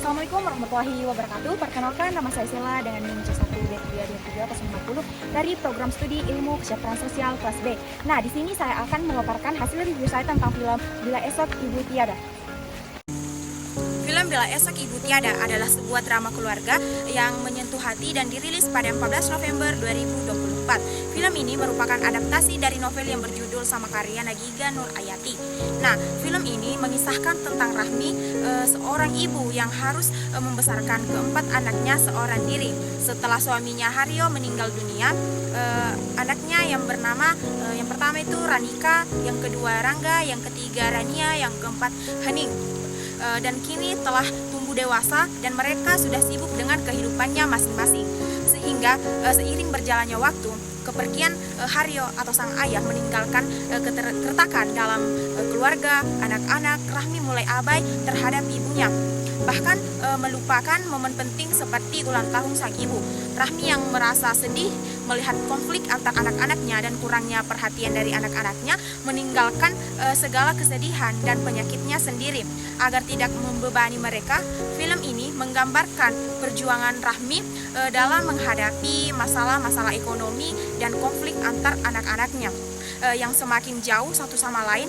Assalamualaikum warahmatullahi wabarakatuh. Perkenalkan, nama saya Sela dengan NIM C1D3D3050 dari program studi Ilmu Kesejahteraan Sosial kelas B. Nah, di sini saya akan memaparkan hasil review saya tentang film Bila Esok Ibu Tiada. Film Bila Esok Ibu Tiada adalah sebuah drama keluarga yang menyentuh hati dan dirilis pada 14 November 2024. Film ini merupakan adaptasi dari novel yang berjudul sama karya Nagiga Nurayati. Nah, film ini mengisahkan tentang Rahmi, seorang ibu yang harus membesarkan keempat anaknya seorang diri. Setelah suaminya Haryo meninggal dunia, anaknya yang bernama yang pertama itu Ranika, yang kedua Rangga, yang ketiga Rania, yang keempat Hening. Dan kini telah tumbuh dewasa dan mereka sudah sibuk dengan kehidupannya masing-masing. Sehingga seiring berjalannya waktu, kepergian Haryo atau sang ayah meninggalkan keretakan dalam keluarga, anak-anak. Rahmi mulai abai terhadap ibunya, bahkan melupakan momen penting seperti ulang tahun sang ibu. Rahmi yang merasa sedih melihat konflik antar anak-anaknya dan kurangnya perhatian dari anak-anaknya, meninggalkan segala kesedihan dan penyakitnya sendiri. Agar tidak membebani mereka, film ini menggambarkan perjuangan Rahmi dalam menghadapi masalah-masalah ekonomi dan konflik antar anak-anaknya. Yang semakin jauh satu sama lain,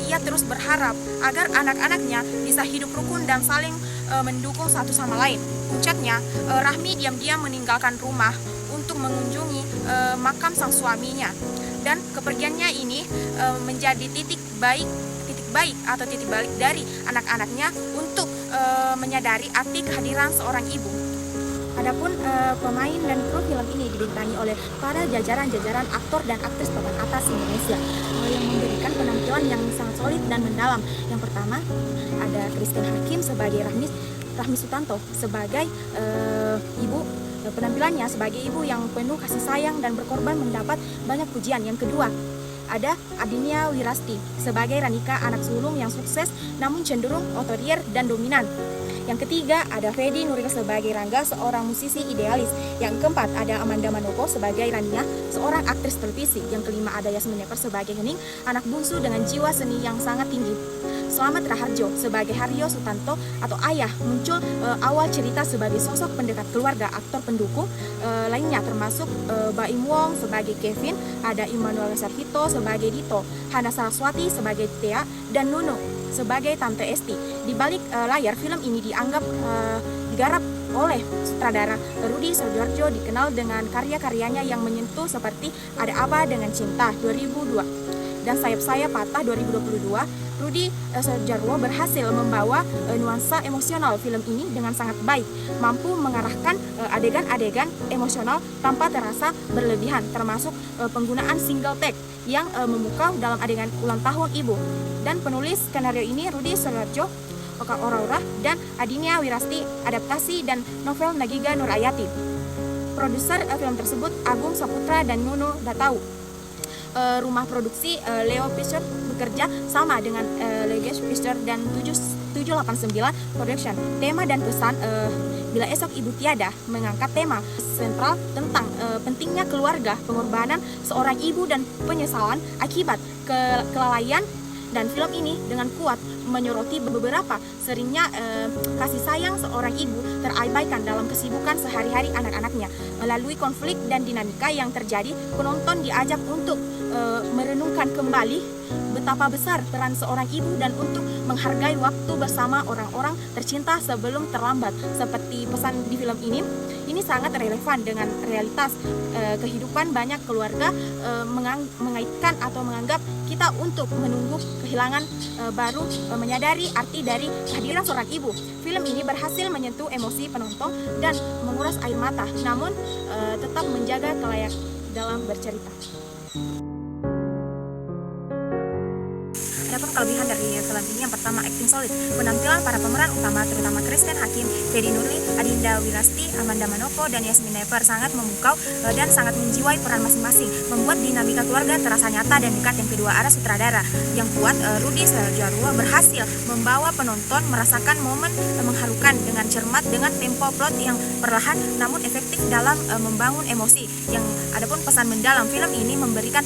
ia terus berharap agar anak-anaknya bisa hidup rukun dan saling mendukung satu sama lain. Puncaknya, Rahmi diam-diam meninggalkan rumah untuk mengunjungi makam sang suaminya, dan kepergiannya ini menjadi titik balik dari anak-anaknya untuk menyadari arti kehadiran seorang ibu. Adapun pemain dan kru film ini dibintangi oleh para jajaran aktor dan aktris papan atas Indonesia yang memberikan penampilan yang sangat solid dan mendalam. Yang pertama ada Christine Hakim sebagai Rahmi Sutanto sebagai ibu. Penampilannya sebagai ibu yang penuh kasih sayang dan berkorban mendapat banyak pujian. Yang kedua ada Adinia Wirasti sebagai Ranika, anak sulung yang sukses namun cenderung otoriter dan dominan. Yang ketiga ada Fedi Nuril sebagai Rangga, seorang musisi idealis. Yang keempat ada Amanda Manopo sebagai Rania, seorang aktris televisi. Yang kelima ada Yasmin Neper sebagai Hening, anak bungsu dengan jiwa seni yang sangat tinggi. Slamet Raharjo sebagai Haryo Sutanto atau ayah muncul awal cerita sebagai sosok pendekat keluarga. Aktor pendukung lainnya termasuk Baim Wong sebagai Kevin, ada Immanuel Sarvito sebagai Dito, Hana Saraswati sebagai Thea, dan Nuno sebagai Tante Esti. Di balik layar film ini dianggap digarap oleh sutradara Rudi Soedjarjo, dikenal dengan karya-karyanya yang menyentuh seperti Ada Apa Dengan Cinta 2002 dan Sayap-Sayap Patah 2022. Rudi Soedjarwo berhasil membawa nuansa emosional film ini dengan sangat baik, mampu mengarahkan adegan-adegan emosional tanpa terasa berlebihan, termasuk penggunaan single take yang memukau dalam adegan ulang tahun ibu. Dan penulis skenario ini Rudi Soedjarjo, Oka Aurora, dan Adinia Wirasti, adaptasi dan novel Nagiga Nurayati. Produser film tersebut Agung Saputra dan Nuno Datau. Rumah produksi Leo Picture bekerja sama dengan Legacy Picture dan 789 Production. Tema dan pesan Bila Esok Ibu Tiada mengangkat tema sentral tentang pentingnya keluarga, pengorbanan seorang ibu dan penyesalan akibat kelalaian. Dan film ini dengan kuat menyoroti beberapa seringnya kasih sayang seorang ibu terabaikan dalam kesibukan sehari-hari anak-anaknya. Melalui konflik dan dinamika yang terjadi, penonton diajak untuk merenungkan kembali betapa besar peran seorang ibu dan untuk menghargai waktu bersama orang-orang tercinta sebelum terlambat. Seperti pesan di film ini sangat relevan dengan realitas kehidupan banyak keluarga, mengaitkan atau menganggap kita untuk menunggu kehilangan baru menyadari arti dari kehadiran seorang ibu. Film ini berhasil menyentuh emosi penonton dan menguras air mata, namun tetap menjaga kelayak dalam bercerita. Adapun kelebihan dari film ini, yang pertama acting solid. Penampilan para pemeran utama terutama Christine Hakim, Fedi Nuril, Adinda Wirasti, Amanda Manopo, dan Yasmin Neper sangat memukau dan sangat menjiwai peran masing-masing, membuat dinamika keluarga terasa nyata dan dekat. Yang kedua ada sutradara yang kuat. Rudi Soedjarwo berhasil membawa penonton merasakan momen mengharukan dengan cermat dengan tempo plot yang perlahan namun efektif dalam membangun emosi. Yang adapun pesan mendalam, film ini memberikan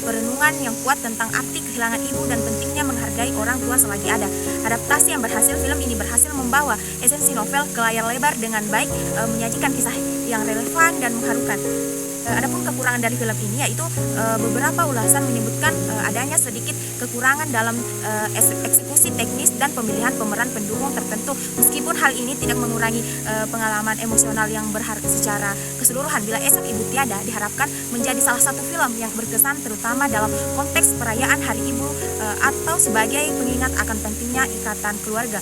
perenungan yang kuat tentang arti kehilangan ibu dan pentingnya menghargai orang tua selagi ada. Adaptasi yang berhasil, film ini berhasil membawa esensi novel ke layar lebar dengan baik, menyajikan kisah yang relevan dan mengharukan. Adapun kekurangan dari film ini yaitu beberapa ulasan menyebutkan adanya sedikit kekurangan dalam eksekusi teknis dan pemilihan pemeran pendukung tertentu. Meskipun hal ini tidak mengurangi pengalaman emosional yang berharga secara keseluruhan. Bila Esok Ibu Tiada diharapkan menjadi salah satu film yang berkesan terutama dalam konteks perayaan Hari Ibu atau sebagai pengingat akan pentingnya ikatan keluarga.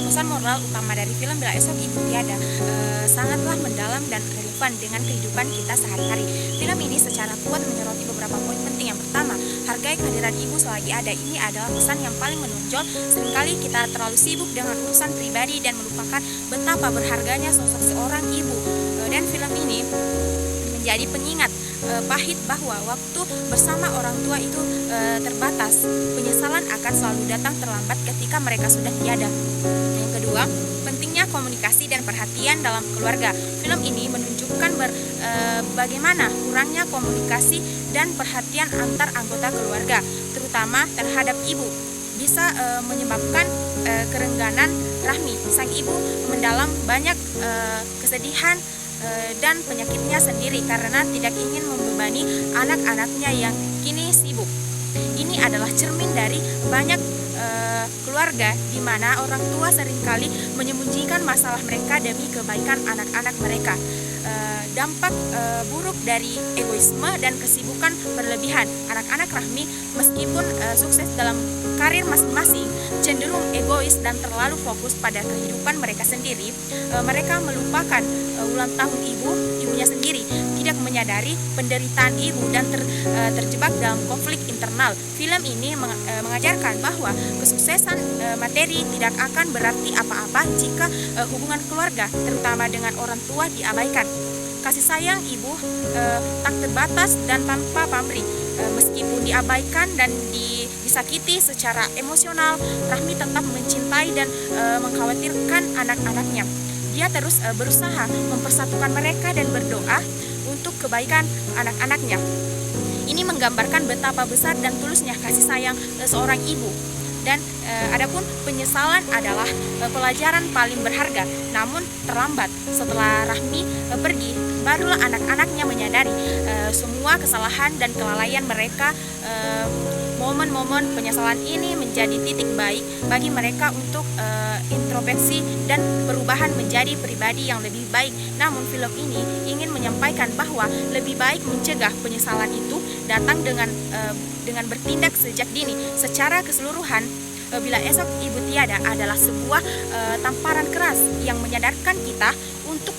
Pesan moral utama dari film Bila Esok Ibu Tiada sangatlah mendalam dan relevan dengan kehidupan kita sehari-hari. Film ini secara kuat menyoroti beberapa poin penting. Yang pertama, hargai kehadiran ibu selagi ada. Ini adalah pesan yang paling menonjol. Seringkali kita terlalu sibuk dengan urusan pribadi dan melupakan betapa berharganya sosok seorang ibu. Dan film ini menjadi pengingat pahit bahwa waktu bersama orang tua itu terbatas. Penyesalan akan selalu datang terlambat ketika mereka sudah tiada. Yang kedua, pentingnya komunikasi dan perhatian dalam keluarga. Film ini menunjukkan bagaimana kurangnya komunikasi dan perhatian antar anggota keluarga, terutama terhadap ibu, bisa menyebabkan kerengganan rahmi. Sang ibu mendalam banyak kesedihan dan penyakitnya sendiri karena tidak ingin membebani anak-anaknya yang kini sibuk. Ini adalah cermin dari banyak keluarga di mana orang tua seringkali menyembunyikan masalah mereka demi kebaikan anak-anak mereka. Dampak buruk dari egoisme dan kesibukan berlebihan. Anak-anak rahmi meskipun sukses dalam karir masing-masing cenderung egois dan terlalu fokus pada kehidupan mereka sendiri. Mereka melupakan ulang tahun ibunya sendiri, tidak menyadari penderitaan ibu dan terjebak dalam konflik internal. Film ini mengajarkan bahwa kesuksesan materi tidak akan berarti apa-apa jika hubungan keluarga, terutama dengan orang tua, diabaikan. Kasih sayang ibu tak terbatas dan tanpa pamrih. Meskipun diabaikan dan disakiti secara emosional, Rahmi tetap mencintai dan mengkhawatirkan anak-anaknya. Dia terus berusaha mempersatukan mereka dan berdoa untuk kebaikan anak-anaknya. Ini menggambarkan betapa besar dan tulusnya kasih sayang seorang ibu. Dan adapun penyesalan adalah pelajaran paling berharga. Namun terlambat, setelah Rahmi pergi, barulah anak-anaknya menyadari semua kesalahan dan kelalaian mereka. Momen-momen penyesalan ini menjadi titik baik bagi mereka untuk introspeksi dan perubahan menjadi pribadi yang lebih baik. Namun film ini ingin menyampaikan bahwa lebih baik mencegah penyesalan itu datang dengan bertindak sejak dini. Secara keseluruhan, Bila Esok Ibu Tiada adalah sebuah tamparan keras yang menyadarkan kita untuk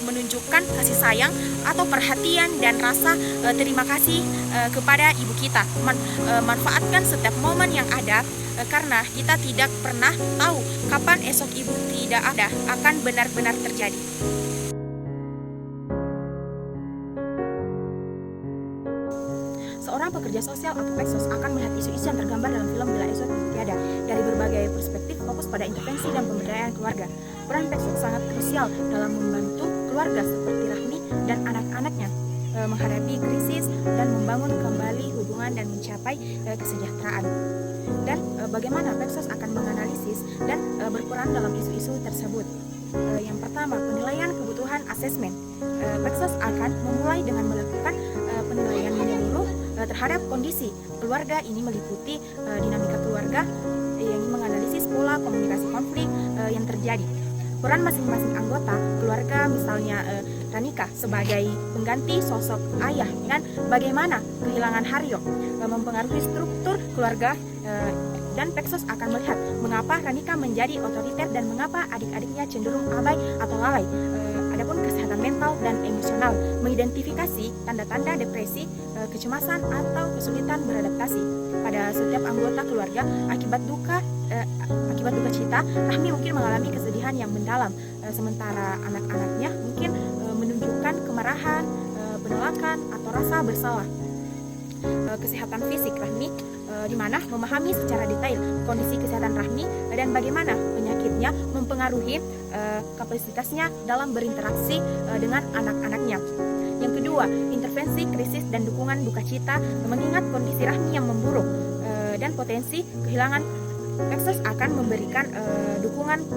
menunjukkan kasih sayang atau perhatian dan rasa terima kasih kepada ibu kita. Manfaatkan setiap momen yang ada karena kita tidak pernah tahu kapan esok ibu tidak ada akan benar-benar terjadi. Seorang pekerja sosial atau Peksos akan melihat isu-isu yang tergambar dalam film Bila Esok Ibu Tiada dari berbagai perspektif, fokus pada intervensi dan pemberdayaan keluarga. Peran Peksos sangat krusial dalam membantu keluarga seperti Rahmi dan anak-anaknya menghadapi krisis dan membangun kembali hubungan dan mencapai kesejahteraan. Dan bagaimana Peksos akan menganalisis dan berperan dalam isu-isu tersebut. Yang pertama, penilaian kebutuhan asesmen. Peksos akan memulai dengan melakukan penilaian menyeluruh terhadap kondisi keluarga. Ini meliputi dinamika keluarga yang menganalisis pola komunikasi konflik yang terjadi. Peran masing-masing anggota keluarga, misalnya Ranika sebagai pengganti sosok ayah, dan bagaimana kehilangan Haryo mempengaruhi struktur keluarga. Dan Peksos akan melihat mengapa Ranika menjadi otoriter dan mengapa adik-adiknya cenderung abai atau lalai. Adapun kesehatan mental dan emosional, mengidentifikasi tanda-tanda depresi, kecemasan atau kesulitan beradaptasi pada setiap anggota keluarga akibat duka cita. Rahmi mungkin mengalami kesedihan yang mendalam, sementara anak-anaknya mungkin menunjukkan kemarahan, penolakan atau rasa bersalah. Kesehatan fisik Rahmi, di mana memahami secara detail kondisi kesehatan Rahmi dan bagaimana penyakitnya mempengaruhi kapasitasnya dalam berinteraksi dengan anak-anaknya. Yang kedua, kedua, intervensi krisis dan dukungan duka cita mengingat kondisi Rahmi yang memburuk dan potensi kehilangan. Pexos akan memberikan dukungan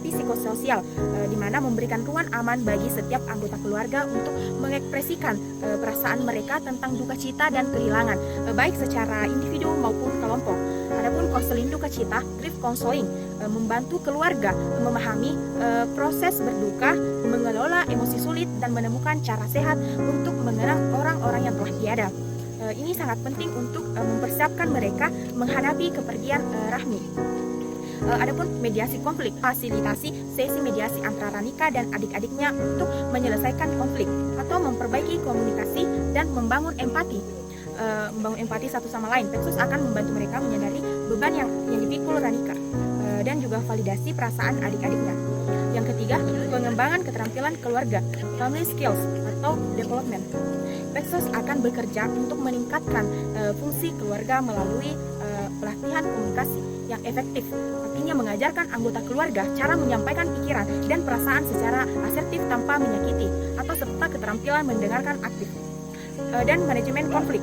psikososial di mana memberikan ruang aman bagi setiap anggota keluarga untuk mengekspresikan perasaan mereka tentang duka cita dan kehilangan, baik secara individu maupun kelompok. Adapun konseling duka cita, grief counseling, membantu keluarga memahami proses berduka, mengelola emosi sulit, dan menemukan cara sehat untuk mengenang orang-orang yang telah tiada. Ini sangat penting untuk mempersiapkan mereka menghadapi kepergian Rahmi. Adapun mediasi konflik, fasilitasi sesi mediasi antara Ranika dan adik-adiknya untuk menyelesaikan konflik atau memperbaiki komunikasi dan membangun empati. Satu sama lain. Pexos akan membantu mereka menyadari beban yang dipikul Ranika dan juga validasi perasaan adik-adiknya. Yang ketiga, pengembangan keterampilan keluarga, family skills atau development. Pexos akan bekerja untuk meningkatkan fungsi keluarga melalui pelatihan komunikasi yang efektif. Artinya mengajarkan anggota keluarga cara menyampaikan pikiran dan perasaan secara asertif tanpa menyakiti, atau serta keterampilan mendengarkan aktif. Dan manajemen konflik,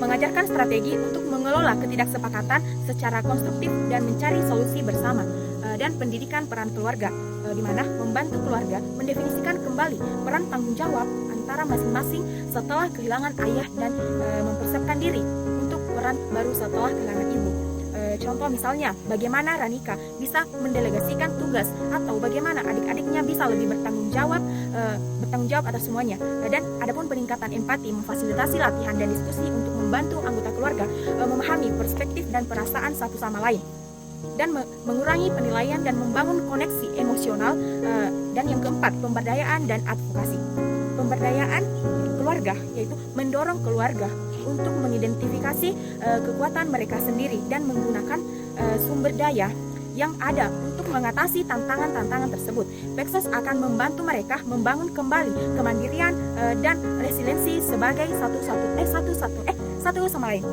mengajarkan strategi untuk mengelola ketidaksepakatan secara konstruktif dan mencari solusi bersama. Dan pendidikan peran keluarga, di mana membantu keluarga mendefinisikan kembali peran tanggung jawab antara masing-masing setelah kehilangan ayah dan mempersiapkan diri untuk peran baru setelah kehilangan ibu. Contoh misalnya, bagaimana Ranika bisa mendelegasikan tugas atau bagaimana adik-adiknya bisa lebih bertanggung jawab atas semuanya. Dan adapun peningkatan empati, memfasilitasi latihan dan diskusi untuk membantu anggota keluarga memahami perspektif dan perasaan satu sama lain, dan mengurangi penilaian dan membangun koneksi emosional. Dan yang keempat, pemberdayaan dan advokasi. Pemberdayaan keluarga yaitu mendorong keluarga untuk mengidentifikasi kekuatan mereka sendiri dan menggunakan sumber daya yang ada untuk mengatasi tantangan-tantangan tersebut. Pexos akan membantu mereka membangun kembali kemandirian dan resiliensi sebagai satu sama lain.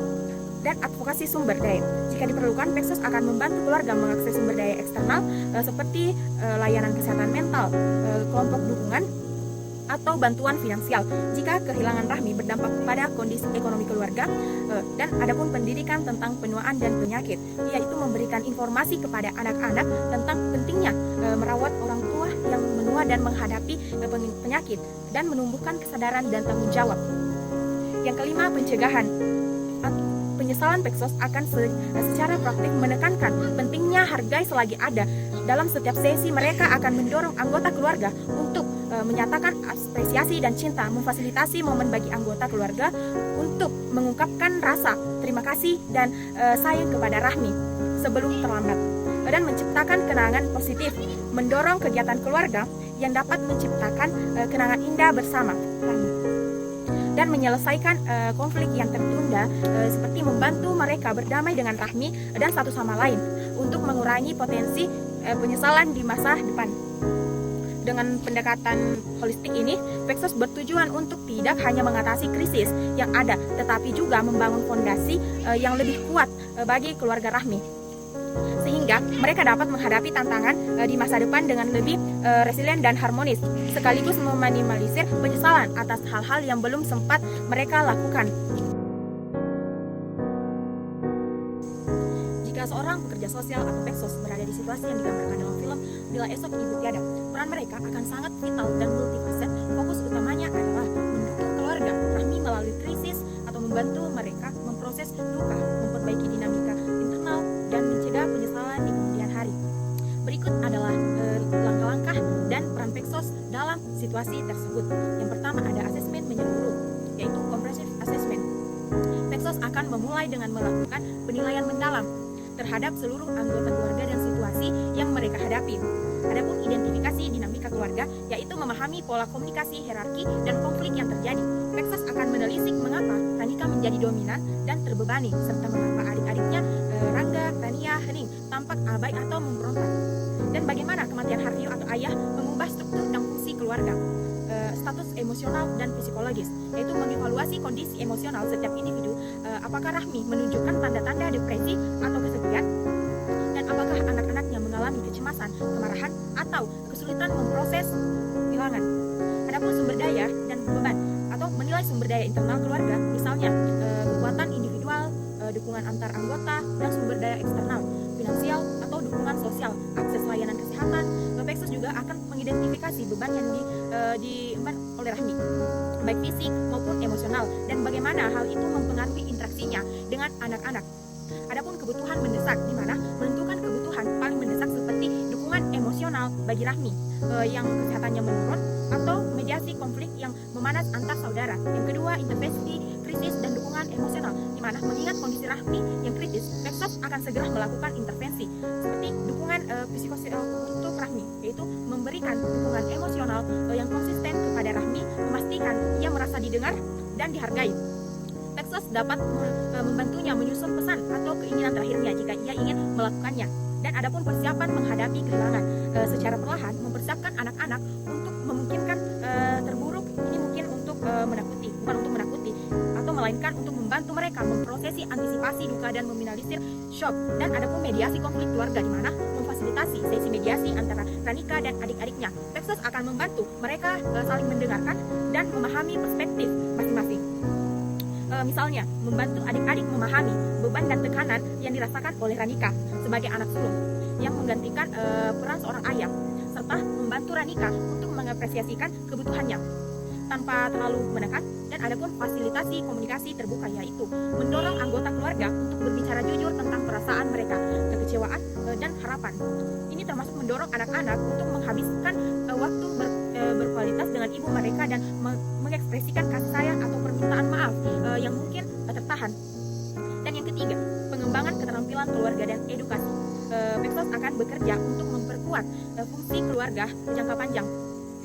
Dan advokasi sumber daya. Jika diperlukan, Pexos akan membantu keluarga mengakses sumber daya eksternal seperti layanan kesehatan mental, kelompok dukungan, atau bantuan finansial jika kehilangan Rahmi berdampak pada kondisi ekonomi keluarga. Dan adapun pendidikan tentang penuaan dan penyakit, yaitu memberikan informasi kepada anak-anak tentang pentingnya merawat orang tua yang menua dan menghadapi penyakit, dan menumbuhkan kesadaran dan tanggung jawab. Yang kelima, pencegahan. Penyesalan Pexos akan secara praktik menekankan pentingnya hargai selagi ada. Dalam setiap sesi, mereka akan mendorong anggota keluarga untuk menyatakan apresiasi dan cinta, memfasilitasi momen bagi anggota keluarga untuk mengungkapkan rasa terima kasih dan sayang kepada Rahmi sebelum terlambat, dan menciptakan kenangan positif, mendorong kegiatan keluarga yang dapat menciptakan kenangan indah bersama Rahmi, dan menyelesaikan konflik yang tertunda, seperti membantu mereka berdamai dengan Rahmi dan satu sama lain untuk mengurangi potensi penyesalan di masa depan. Dengan pendekatan holistik ini, Pexos bertujuan untuk tidak hanya mengatasi krisis yang ada, tetapi juga membangun fondasi yang lebih kuat bagi keluarga Rahmi, sehingga mereka dapat menghadapi tantangan di masa depan dengan lebih resilient dan harmonis, sekaligus meminimalisir penyesalan atas hal-hal yang belum sempat mereka lakukan. Jika seorang pekerja sosial atau Pexos berada di situasi yang digambarkan dalam film Bila Esok Ibu Tiada, peran mereka akan sangat vital dan multifaset. Fokus utamanya adalah mendukung keluarga Rahmi melalui krisis atau membantu mereka memproses duka, memperbaiki dinamika internal, dan mencegah penyesalan di kemudian hari. Berikut adalah langkah-langkah dan peran Pexos dalam situasi tersebut. Yang pertama ada asesmen menyeluruh, yaitu comprehensive assessment. Pexos akan memulai dengan melakukan penilaian mendalam terhadap seluruh anggota keluarga dan situasi yang mereka hadapi. Adapun identifikasi dinamika keluarga, yaitu memahami pola komunikasi, hierarki, dan konflik yang terjadi. Pexos akan menelisik mengapa Ranika menjadi dominan dan terbebani, serta mengapa adik-adiknya Rangga, Tania, Hening tampak abai atau memberontak. Dan bagaimana kematian Haryo atau ayah mengubah struktur dan fungsi keluarga. Status emosional dan psikologis, yaitu mengevaluasi kondisi emosional setiap individu. Apakah Rahmi menunjukkan tanda-tanda depresi atau kesepian, dan apakah anak-anaknya mengalami kecemasan, kemarahan, atau kesulitan memproses kehilangan. Adapun sumber daya dan beban menilai sumber daya internal keluarga, misalnya kekuatan individual, dukungan antar anggota, dan sumber daya eksternal, finansial atau dukungan sosial, akses layanan kesehatan. Peksos juga akan mengidentifikasi beban yang diemban oleh Rahmi, baik fisik maupun emosional, dan bagaimana hal itu mempengaruhi interaksinya dengan anak-anak. Adapun kebutuhan mendesak, di mana menentukan kebutuhan paling mendesak seperti dukungan emosional bagi Rahmi yang kesehatannya menurun, atau mediasi konflik yang memanas antar saudara. Yang kedua, intervensi krisis dan dukungan emosional, di mana mengingat kondisi Rahmi yang kritis, Peksos akan segera melakukan intervensi seperti dukungan psikososial untuk Rahmi, yaitu memberikan dukungan emosional yang konsisten kepada Rahmi, memastikan ia merasa didengar dan dihargai. Peksos dapat membantunya menyusun pesan atau keinginan terakhirnya jika ia ingin melakukannya. Dan adapun persiapan menghadapi kehilangan, secara perlahan mempersiapkan anak-anak untuk memungkinkan terburuk. Ini mungkin untuk menakuti, bukan untuk menakuti, atau melainkan untuk membantu mereka memprosesi antisipasi duka dan meminimalisir shock. Dan adapun mediasi konflik keluarga, di mana memfasilitasi sesi mediasi antara Ranika dan adik-adiknya. Peksos akan membantu mereka saling mendengarkan dan memahami perspektif masing-masing. Misalnya, membantu adik-adik memahami beban dan tekanan yang dirasakan oleh Ranika sebagai anak sulung yang menggantikan peran seorang ayah, serta membantu Ranika untuk mengapresiasikan kebutuhannya tanpa terlalu menekan. Dan adapun fasilitasi komunikasi terbuka, yaitu mendorong anggota keluarga untuk berbicara jujur tentang perasaan mereka, kekecewaan dan harapan. Ini termasuk mendorong anak-anak untuk menghabiskan waktu berkualitas dengan ibu mereka dan mengekspresikan kasih sayang atau permintaan maaf yang mungkin tertahan. Dan yang ketiga, pengembangan keterampilan keluarga dan edukasi. Peksos akan bekerja untuk memperkuat fungsi keluarga jangka panjang,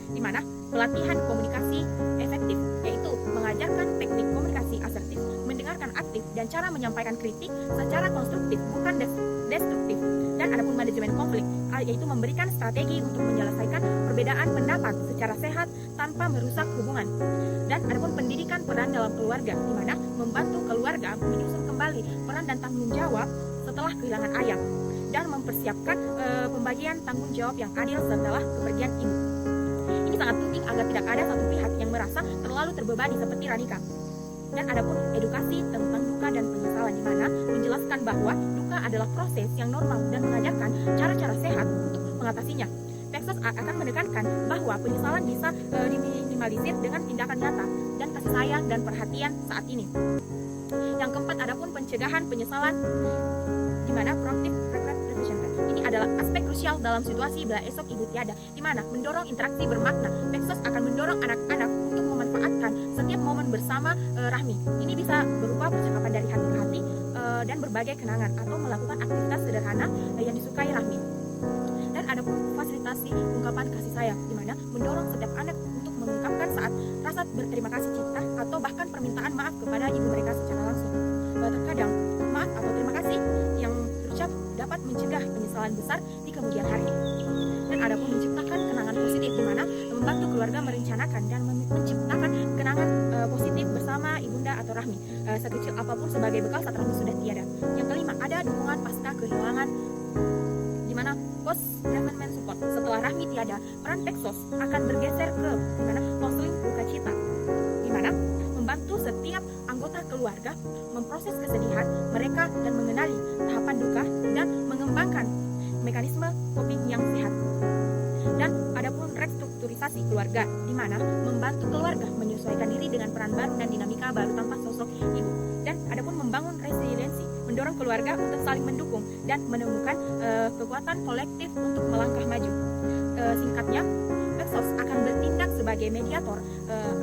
di mana pelatihan komunikasi efektif, yaitu mengajarkan teknik komunikasi asertif, mendengarkan aktif, dan cara menyampaikan kritik secara konstruktif bukan destruktif. Dan adapun manajemen konflik, yaitu memberikan strategi untuk menyelesaikan perbedaan pendapat secara sehat tanpa merusak hubungan. Dan adapun pendidikan peran dalam keluarga, di mana membantu keluarga menyusun kembali peran dan tanggung jawab setelah kehilangan ayah, dan mempersiapkan pembagian tanggung jawab yang adil setelah kepergian ibu. Ini sangat penting agar tidak ada satu pihak yang merasa terlalu terbebani seperti Ranika. Dan adapun edukasi tentang duka dan penyesalan, di mana menjelaskan bahwa duka adalah proses yang normal dan mengajarkan cara-cara sehat untuk mengatasinya. Peksos akan menekankan bahwa penyesalan bisa diminimalisir dengan tindakan nyata dan kasih sayang dan perhatian saat ini. Yang keempat, adapun pencegahan penyesalan, di mana proactive regret prevention. Ini adalah aspek krusial dalam situasi bila esok ibu tiada, di mana mendorong interaksi bermakna. Peksos akan mendorong anak-anak untuk memanfaatkan setiap momen bersama Rahmi. Ini bisa berupa percakapan dari hati ke hati dan berbagai kenangan, atau melakukan aktivitas sederhana yang disukai Rahmi. Dan adapun fasilitasi ungkapan kasih sayang, di mana mendorong setiap anak untuk mengungkapkan saat rasa berterima kasih cinta atau bahkan permintaan maaf kepada ibu mereka secara langsung. Terkadang maaf atau terima kasih yang terucap dapat mencegah penyesalan besar di kemudian hari. Dan adapun menciptakan kenangan positif, di mana membantu keluarga merencanakan dan menciptakan kenangan positif bersama ibunda atau Rahmi, sekecil apapun sebagai bekal saat Rahmi sudah tiada. Yang kelima, ada dukungan pasca kehilangan, di mana post development support. Setelah Rahmi tiada, peran Peksos akan bergeser ke konseling duka cita, di mana membantu setiap anggota keluarga memproses kesedihan mereka dan mengenali tahapan duka dan mengembangkan mekanisme coping yang sehat. Dan adapun restrukturisasi keluarga, di mana membantu keluarga menyesuaikan diri dengan peran baru dan dinamika baru tanpa sosok ibu. Dan adapun membangun resiliensi, mendorong keluarga untuk saling mendukung dan menemukan kekuatan kolektif untuk melangkah maju. Singkatnya, Peksos akan bertindak sebagai mediator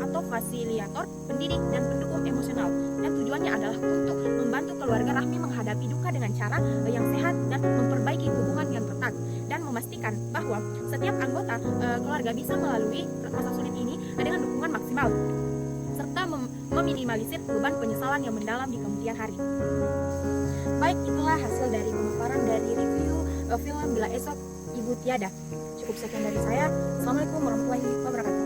atau fasilitator, pendidik dan pendukung emosional, dan tujuannya adalah untuk membantu keluarga Rahmi menghadapi duka dengan cara yang sehat dan memperbaiki hubungan yang retak, dan memastikan bahwa setiap anggota keluarga bisa melalui masa sulit ini dengan dukungan maksimal, serta meminimalisir beban penyesalan yang mendalam di kemudian hari. Baik, itulah hasil dari pemaparan dari review film Bila Esok Ibu Tiada. Cukup sekian dari saya. Assalamualaikum warahmatullahi wabarakatuh.